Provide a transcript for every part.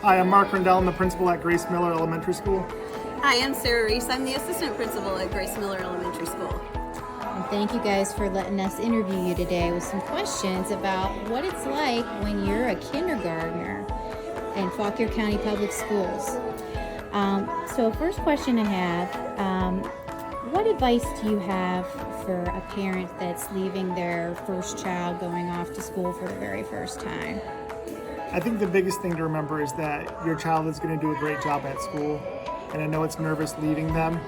Hi, I'm Mark Rendell. I'm the principal at Grace Miller Elementary School. Hi, I'm Sarah Reese. I'm the assistant principal at Grace Miller Elementary School. And thank you guys for letting us interview you today with some questions about what it's like when you're a kindergartner in Fauquier County Public Schools. So first question I have, what advice do you have for a parent that's leaving their first child going off to school for the very first time? I think the biggest thing to remember is that your child is going to do a great job at school. And I know it's nervous leaving them,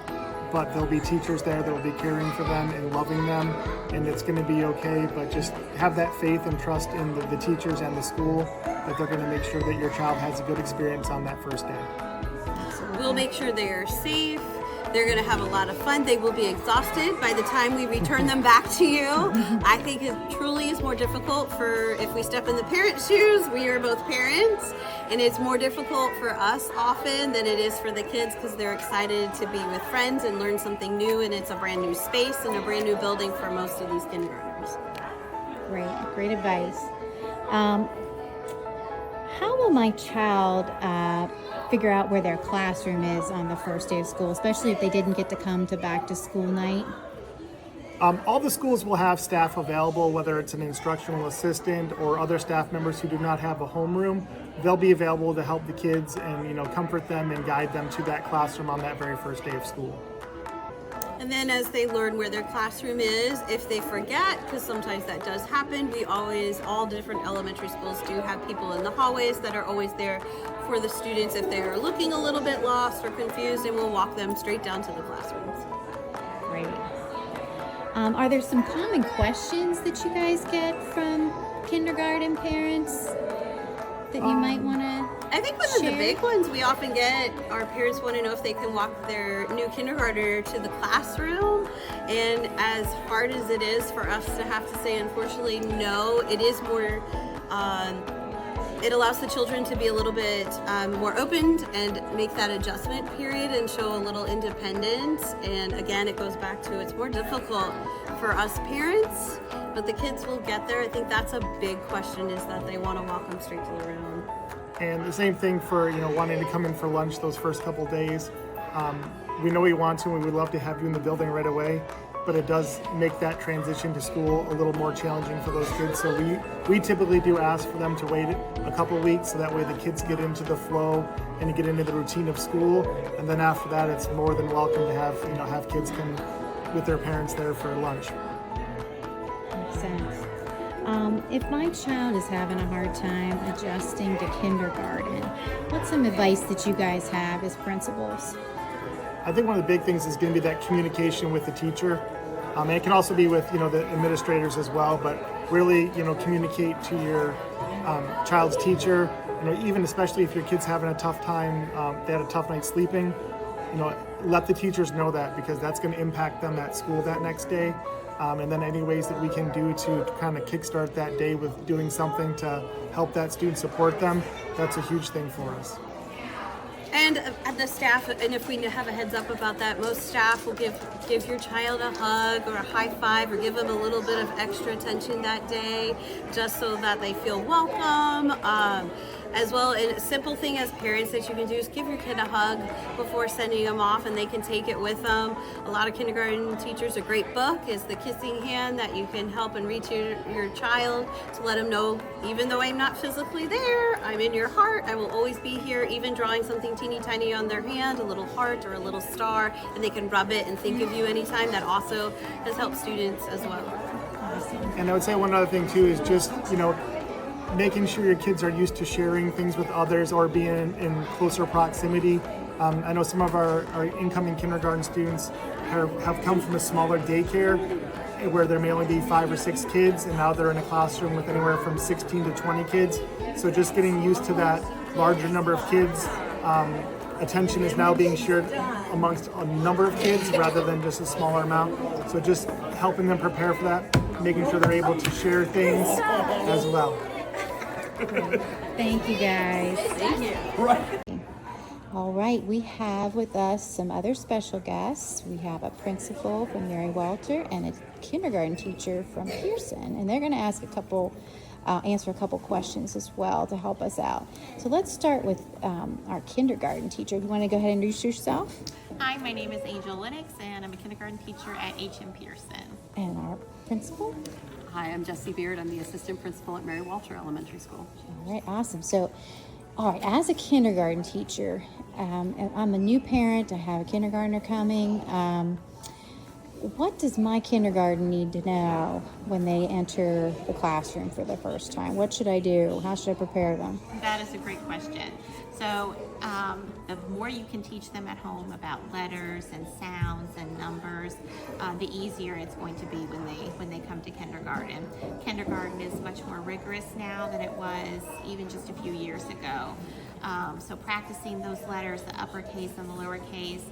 but there'll be teachers there that will be caring for them and loving them, and it's going to be okay. But just have that faith and trust in the teachers and the school that they're going to make sure that your child has a good experience on that first day. We'll make sure they're safe. They're going to have a lot of fun. They will be exhausted by the time we return them back to you. I think it truly is more difficult for if we step in the parent shoes. We are both parents, and it's more difficult for us often than it is for the kids because they're excited to be with friends and learn something new, and it's a brand new space and a brand new building for most of these kindergartners. Great advice. How will my child figure out where their classroom is on the first day of school, especially if they didn't get to come to back to school night? All the schools will have staff available, whether it's an instructional assistant or other staff members who do not have a homeroom. They'll be available to help the kids and comfort them and guide them to that classroom on that very first day of school. And then as they learn where their classroom is, if they forget, because sometimes that does happen, all different elementary schools do have people in the hallways that are always there for the students if they are looking a little bit lost or confused, and we'll walk them straight down to the classrooms. Great. Are there some common questions that you guys get from kindergarten parents that you might want to I think one of the big ones we often get, our parents want to know if they can walk their new kindergartner to the classroom. And as hard as it is for us to have to say, unfortunately, no, it is more, it allows the children to be a little bit more open and make that adjustment period and show a little independence. And again, it goes back to it's more difficult for us parents, but the kids will get there. I think that's a big question, is that they want to walk them straight to the room. And the same thing for wanting to come in for lunch those first couple days. We know you want to, and we would love to have you in the building right away, but it does make that transition to school a little more challenging for those kids. So we typically do ask for them to wait a couple of weeks, so that way the kids get into the flow and get into the routine of school. And then after that, it's more than welcome to have kids come with their parents there for lunch. Makes sense. If my child is having a hard time adjusting to kindergarten, what's some advice that you guys have as principals? I think one of the big things is going to be that communication with the teacher. And it can also be with the administrators as well, but really communicate to your child's teacher. Even especially if your kid's having a tough time, they had a tough night sleeping. Let the teachers know that, because that's going to impact them at school that next day. And then any ways that we can do to kind of kickstart that day with doing something to help that student support them, that's a huge thing for us. And the staff, and if we have a heads up about that, most staff will give your child a hug or a high five or give them a little bit of extra attention that day, just so that they feel welcome. As well, and a simple thing as parents that you can do is give your kid a hug before sending them off, and they can take it with them. A lot of kindergarten teachers, a great book is The Kissing Hand, that you can help and reach your child to let them know, even though I'm not physically there, I'm in your heart. I will always be here, even drawing something teeny tiny on their hand, a little heart or a little star, and they can rub it and think of you anytime. That also has helped students as well. Awesome. And I would say one other thing too is just, making sure your kids are used to sharing things with others or being in closer proximity. I know some of our incoming kindergarten students have come from a smaller daycare where there may only be 5 or 6 kids, and now they're in a classroom with anywhere from 16 to 20 kids. So just getting used to that larger number of kids. Attention is now being shared amongst a number of kids rather than just a smaller amount. So just helping them prepare for that, making sure they're able to share things as well. Thank you, guys. Thank you. All right, we have with us some other special guests. We have a principal from Mary Walter and a kindergarten teacher from Pearson, and they're going to ask a couple answer a couple questions as well to help us out. So let's start with our kindergarten teacher. You want to go ahead and introduce yourself? Hi, my name is Angel Lennox, and I'm a kindergarten teacher at H.M. Pearson. And our principal? Hi, I'm Jessie Beard. I'm the assistant principal at Mary Walter Elementary School. All right, awesome. So, all right, as a kindergarten teacher, I'm a new parent. I have a kindergartner coming. What does my kindergarten need to know when they enter the classroom for the first time? What should I do? How should I prepare them? That is a great question. So, the more you can teach them at home about letters and sounds and numbers, the easier it's going to be when they come to kindergarten. Kindergarten is much more rigorous now than it was even just a few years ago. So practicing those letters, the uppercase and the lowercase,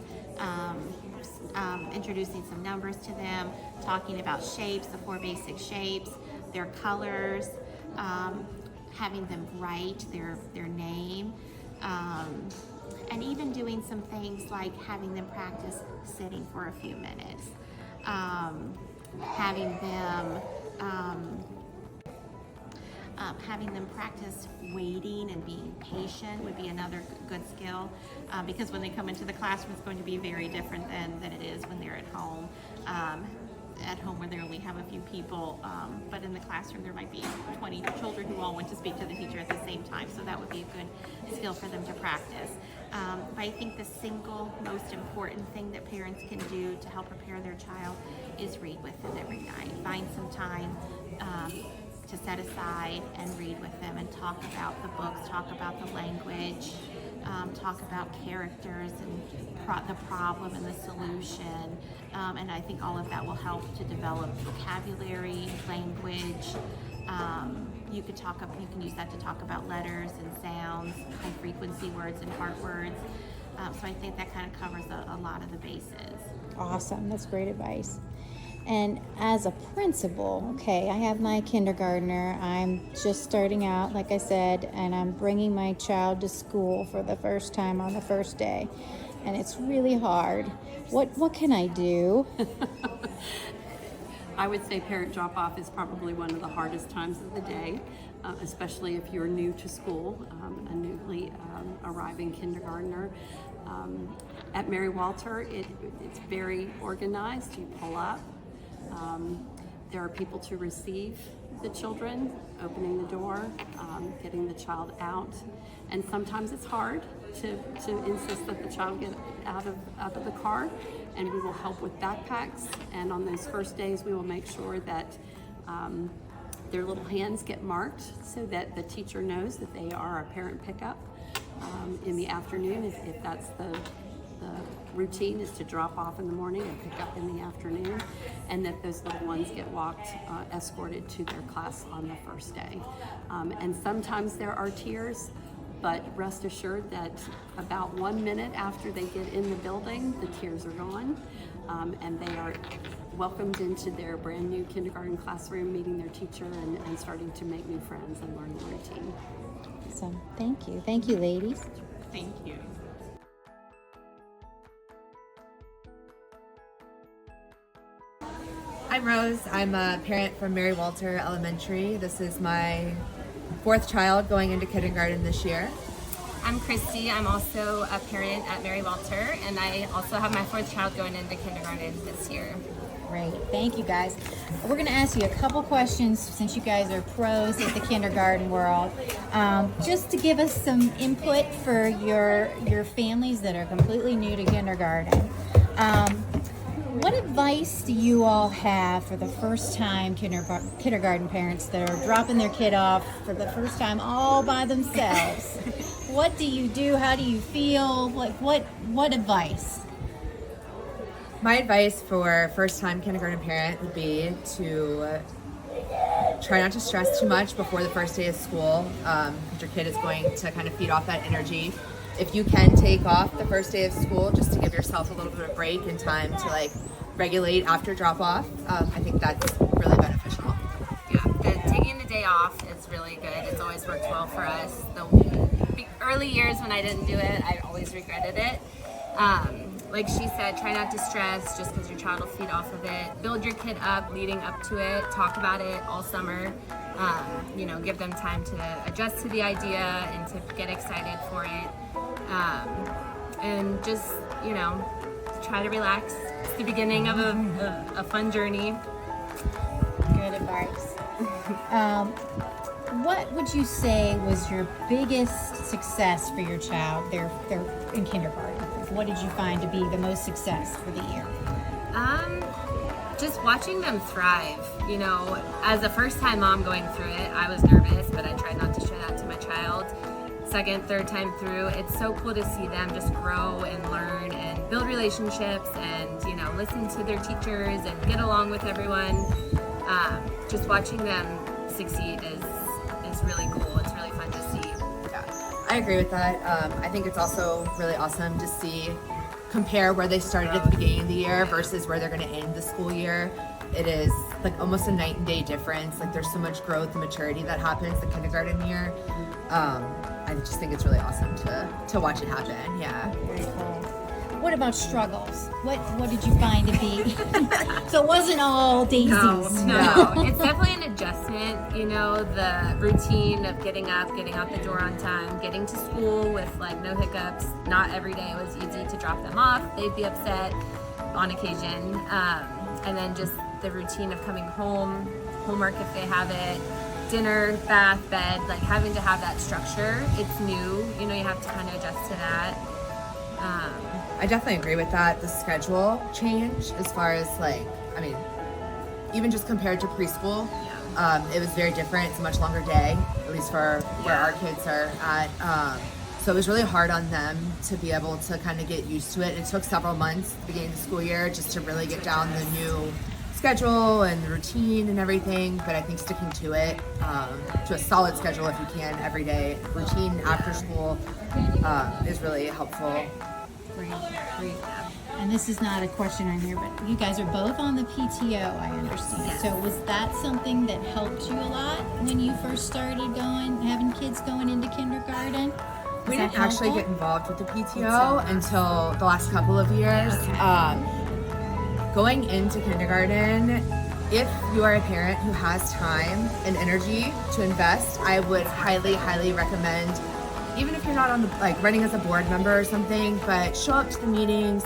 introducing some numbers to them, talking about shapes, the 4 basic shapes, their colors, having them write their name, and even doing some things like having them practice sitting for a few minutes, having them practice waiting and being patient would be another good skill, because when they come into the classroom, it's going to be very different than it is when they're at home. At home where they only have a few people, but in the classroom there might be 20 children who all want to speak to the teacher at the same time, so that would be a good skill for them to practice. But I think the single most important thing that parents can do to help prepare their child is read with them every night. Find some time to set aside and read with them and talk about the books, talk about the language, talk about characters and the problem and the solution, and I think all of that will help to develop vocabulary, language. You can use that to talk about letters and sounds, high frequency words and part words. So I think that kind of covers a lot of the bases. Awesome, that's great advice. And as a principal, okay, I have my kindergartner. I'm just starting out, like I said, and I'm bringing my child to school for the first time on the first day. And it's really hard. What can I do? I would say parent drop-off is probably one of the hardest times of the day, especially if you're new to school, a newly arriving kindergartner. At Mary Walter, it's very organized. You pull up. There are people to receive the children, opening the door, getting the child out, and sometimes it's hard to insist that the child get out of the car, and we will help with backpacks. And on those first days, we will make sure that their little hands get marked so that the teacher knows that they are a parent pickup in the afternoon, if that's the routine is to drop off in the morning and pick up in the afternoon, and that those little ones get walked, escorted to their class on the first day. And sometimes there are tears, but rest assured that about 1 minute after they get in the building, the tears are gone, and they are welcomed into their brand new kindergarten classroom, meeting their teacher and starting to make new friends and learn the routine. So thank you. Thank you, ladies. Thank you. I'm Rose. I'm a parent from Mary Walter Elementary. This is my 4th child going into kindergarten this year. I'm Christy. I'm also a parent at Mary Walter, and I also have my 4th child going into kindergarten this year. Great. Thank you, guys. We're going to ask you a couple questions since you guys are pros at the kindergarten world, just to give us some input for your families that are completely new to kindergarten. What advice do you all have for the first time kindergarten parents that are dropping their kid off for the first time all by themselves? What do you do? How do you feel? What advice? My advice for first-time kindergarten parent would be to try not to stress too much before the first day of school. Your kid is going to kind of feed off that energy. If you can take off the first day of school just to give yourself a little bit of break and time to regulate after drop off, I think that's really beneficial. Yeah, taking the day off is really good. It's always worked well for us. The early years when I didn't do it, I always regretted it. like she said, try not to stress just because your child will feed off of it. Build your kid up leading up to it. Talk about it all summer. Give them time to adjust to the idea and to get excited for it. And just, try to relax. It's the beginning of a fun journey. Good advice. What would you say was your biggest success for your child? They're in kindergarten. What did you find to be the most success for the year? Just watching them thrive. As a first-time mom going through it, I was nervous, but I tried not to show that to my child. Second, third time through, it's so cool to see them just grow and learn and build relationships and, listen to their teachers and get along with everyone. Just watching them succeed is really cool. It's really fun to see. Yeah, I agree with that. I think it's also really awesome to compare where they started at the beginning of the year versus where they're going to end the school year. It is like almost a night and day difference. Like there's so much growth and maturity that happens the kindergarten year. I just think it's really awesome to watch it happen. Yeah. Very cool. What about struggles? What did you find to be? So it wasn't all daisies. No. It's definitely an adjustment. The routine of getting up, getting out the door on time, getting to school with no hiccups. Not every day was easy to drop them off. They'd be upset on occasion. And then just the routine of coming home, homework if they have it, dinner, bath, bed, having to have that structure. It's new. You have to kind of adjust to that. I definitely agree with that. The schedule change as far as even just compared to preschool, it was very different. It's a much longer day, at least for where our kids are at. So it was really hard on them to be able to kind of get used to it. It took several months at the beginning of the school year just to really get down the new schedule and the routine and everything. But I think sticking to it, to a solid schedule if you can, every day, routine after school is really helpful. Great. And this is not a question on here, but you guys are both on the PTO, I understand. Yes. So was that something that helped you a lot when you first started having kids going into kindergarten? We didn't actually get involved with the PTO until the last couple of years. Going into kindergarten, if you are a parent who has time and energy to invest, I would highly, highly recommend, even if you're not on running as a board member or something, but show up to the meetings,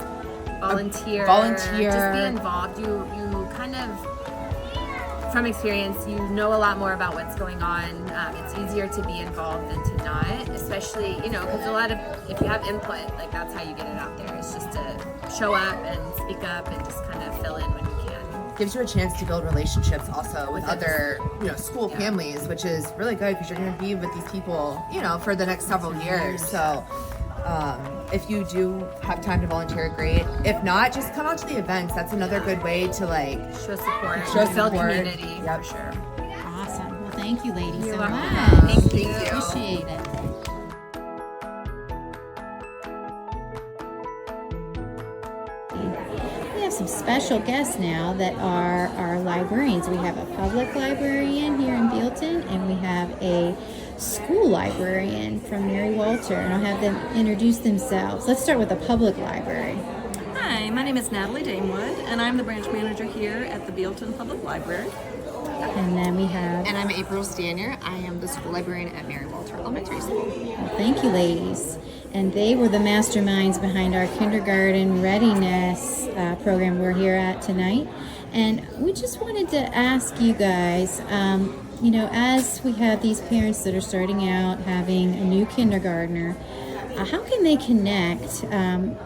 volunteer, just be involved. You kind of, from experience, you know a lot more about what's going on. It's easier to be involved than to not, especially, because if you have input, that's how you get it out there. It's just to show up and speak up and just kind of fill in when you can. Gives you a chance to build relationships also with other, school families, which is really good because you're going to be with these people, for the next several years. So if you do have time to volunteer, great. If not, just come out to the events. That's another good way to show support, support. build community. Yep. For sure. Awesome. Well, thank you, ladies, You're so welcome. much. Thank you. Appreciate it. We have some special guests now that are our librarians. We have a public librarian here in Bealton, and we have a school librarian from Mary Walter, and I'll have them introduce themselves. Let's start with the public library. Hi, my name is Natalie Damewood, and I'm the branch manager here at the Bealton Public Library. And then we have... And I'm April Stanier. I am the school librarian at Mary Walter Elementary School. Well, thank you, ladies. And they were the masterminds behind our kindergarten readiness program we're here at tonight. And we just wanted to ask you guys, as we have these parents that are starting out having a new kindergartner, how can they connect?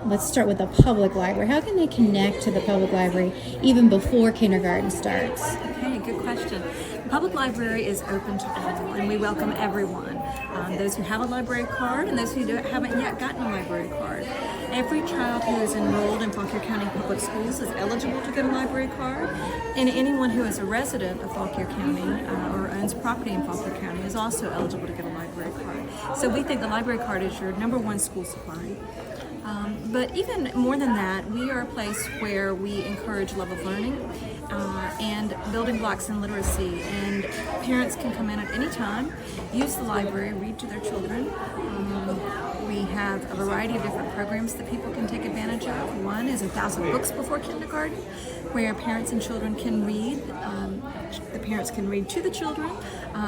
Let's start with the public library. How can they connect to the public library even before kindergarten starts? Okay, good question. The public library is open to all, and we welcome everyone. Those who have a library card and those who haven't yet gotten a library card. Every child who is enrolled in Fauquier County Public Schools is eligible to get a library card, and anyone who is a resident of Fauquier County or owns property in Fauquier County is also eligible to get a library card. So we think the library card is your number one school supply. But even more than that, we are a place where we encourage love of learning, and building blocks in literacy. And parents can come in at any time, use the library, read to their children. We have a variety of different programs that people can take advantage of. One is 1,000 Books Before Kindergarten, where parents and children can read. The parents can read to the children.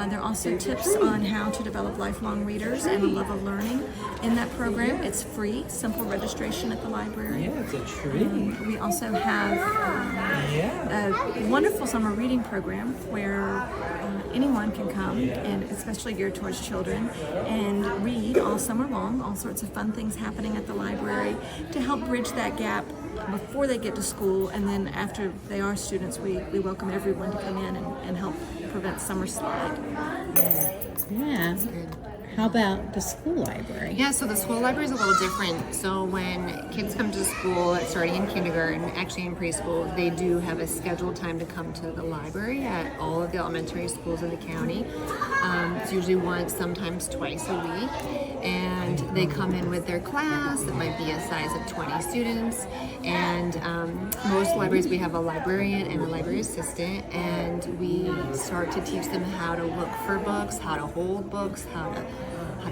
There are also tips on how to develop lifelong readers and a love of learning in that program. It's free, simple registration at the library. Yeah, it's a treat. We also have a wonderful summer reading program where anyone can come, and especially geared towards children, and read all summer long, all sorts of fun things happening at the library to help bridge that gap before they get to school, and then after they are students, we welcome everyone to come in and help prevent summer slide. Yeah. How about the school library? Yeah, so the school library is a little different. So when kids come to school, starting in kindergarten, actually in preschool, they do have a scheduled time to come to the library at all of the elementary schools in the county. It's usually once, sometimes twice a week. And they come in with their class. It might be a size of 20 students. And most libraries, we have a librarian and a library assistant. And we start to teach them how to look for books, how to hold books, how to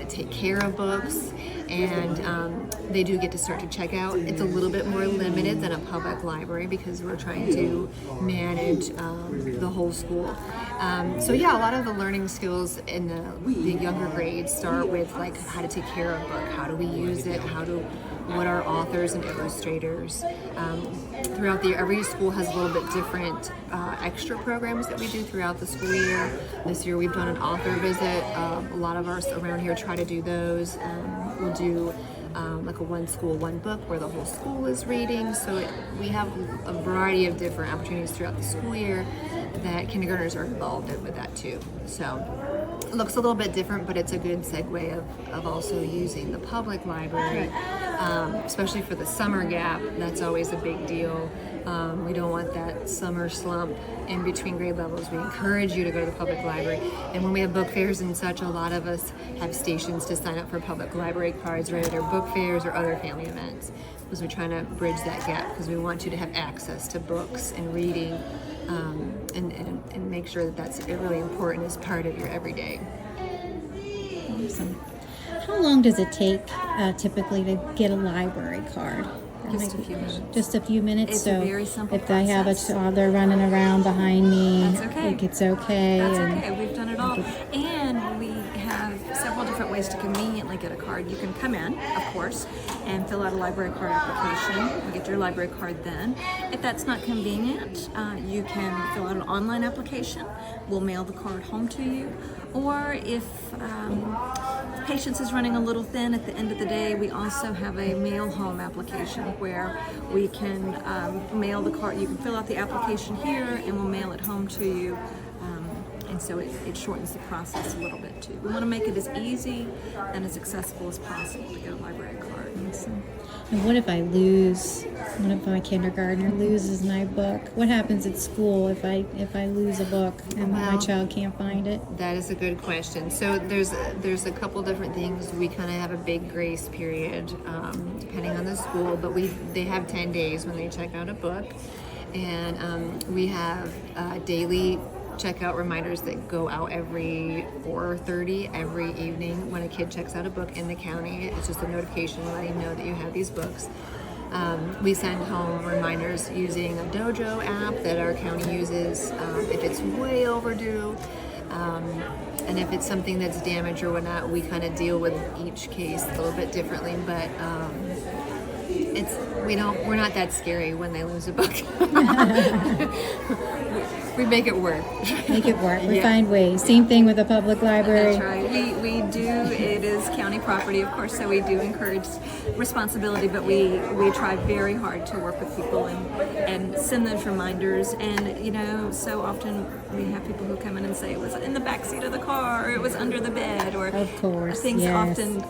take care of books, and they do get to start to check out. It's a little bit more limited than a public library because we're trying to manage the whole school. So yeah, a lot of the learning skills in the younger grades start with like how to take care of a book, how do we use it, what are authors and illustrators. Throughout the year, every school has a little bit different extra programs that we do throughout the school year. This year we've done an author visit. A lot of us around here try to do those. We'll do like a one school, one book where the whole school is reading. So we have a variety of different opportunities throughout the school year that kindergartners are involved in with that too. So it looks a little bit different, but it's a good segue of also using the public library, especially for the summer gap. That's always a big deal. We don't want that summer slump in between grade levels. We encourage you to go to the public library. And when we have book fairs and such, a lot of us have stations to sign up for public library cards, right? Or book fairs or other family events. Because we're trying to bridge that gap because we want you to have access to books and reading and make sure that that's really important as part of your everyday. Awesome. How long does it take typically to get a library card? Just a few minutes. Just a few minutes. It's so a very simple if I have a process. toddler running around behind me, That's okay. it's okay. That's and okay. We've done it all. And we have several different ways to conveniently get a card. You can come in, of course, and fill out a library card application. You get your library card then. If that's not convenient, you can fill out an online application. We'll mail the card home to you. Or if patience is running a little thin at the end of the day, we also have a mail home application where we can mail the card. You can fill out the application here and we'll mail it home to you. And so it shortens the process a little bit too. We want to make it as easy and as accessible as possible to get a library card. Awesome. And what if my kindergartner loses my book? What happens at school if I lose a book and my child can't find it? That is a good question. So there's a couple different things. We kind of have a big grace period depending on the school, but they have 10 days when they check out a book, and we have daily checkout reminders that go out every 4:30 every evening when a kid checks out a book in the county. It's just a notification letting you know that you have these books. We send home reminders using a Dojo app that our county uses if it's way overdue. And if it's something that's damaged or whatnot, we kind of deal with each case a little bit differently, but we're not that scary when they lose a book. We make it work. Make it work. We find ways. Same thing with the public library. That's right. We do. It is county property, of course, so we do encourage responsibility, but we try very hard to work with people and send those reminders. And so often we have people who come in and say it was in the back seat of the car, or it was under the bed, or of course, things yes.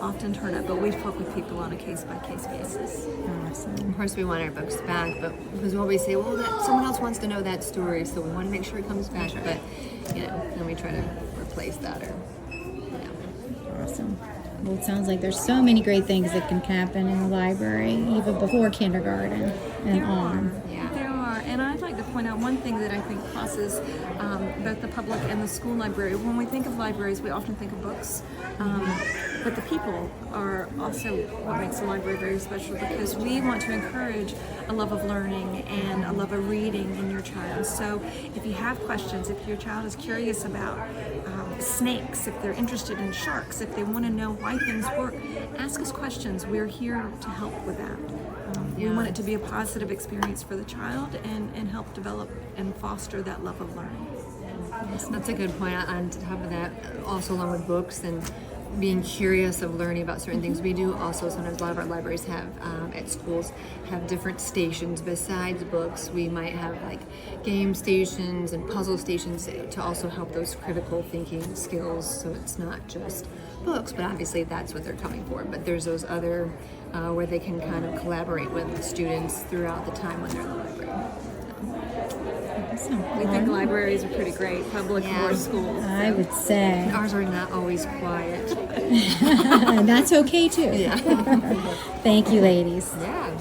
often turn up. But we work with people on a case by case basis. Awesome. Of course, we want our books back, but because we always say, well, someone else wants to know that story, so we want to make sure it comes back. But then we try to replace that or. Awesome. Well, it sounds like there's so many great things that can happen in the library, even before kindergarten and on. Yeah. There are, and I'd like to point out one thing that I think crosses both the public and the school library. When we think of libraries, we often think of books, but the people are also what makes the library very special, because we want to encourage a love of learning and a love of reading in your child. So if you have questions, if your child is curious about snakes, if they're interested in sharks, if they want to know why things work, ask us questions. We're here to help with that. We want it to be a positive experience for the child and help develop and foster that love of learning. That's a good point. On top of that, also along with books and being curious of learning about certain things, we do also sometimes, a lot of our libraries have at schools have different stations besides books. We might have like game stations and puzzle stations to also help those critical thinking skills, so it's not just books, but obviously that's what they're coming for, but there's those other where they can kind of collaborate with the students throughout the time when they're in the library. We think libraries are pretty great, public or schools. I would say. Ours are not always quiet. And that's okay too. Yeah. Thank you, ladies. Yeah.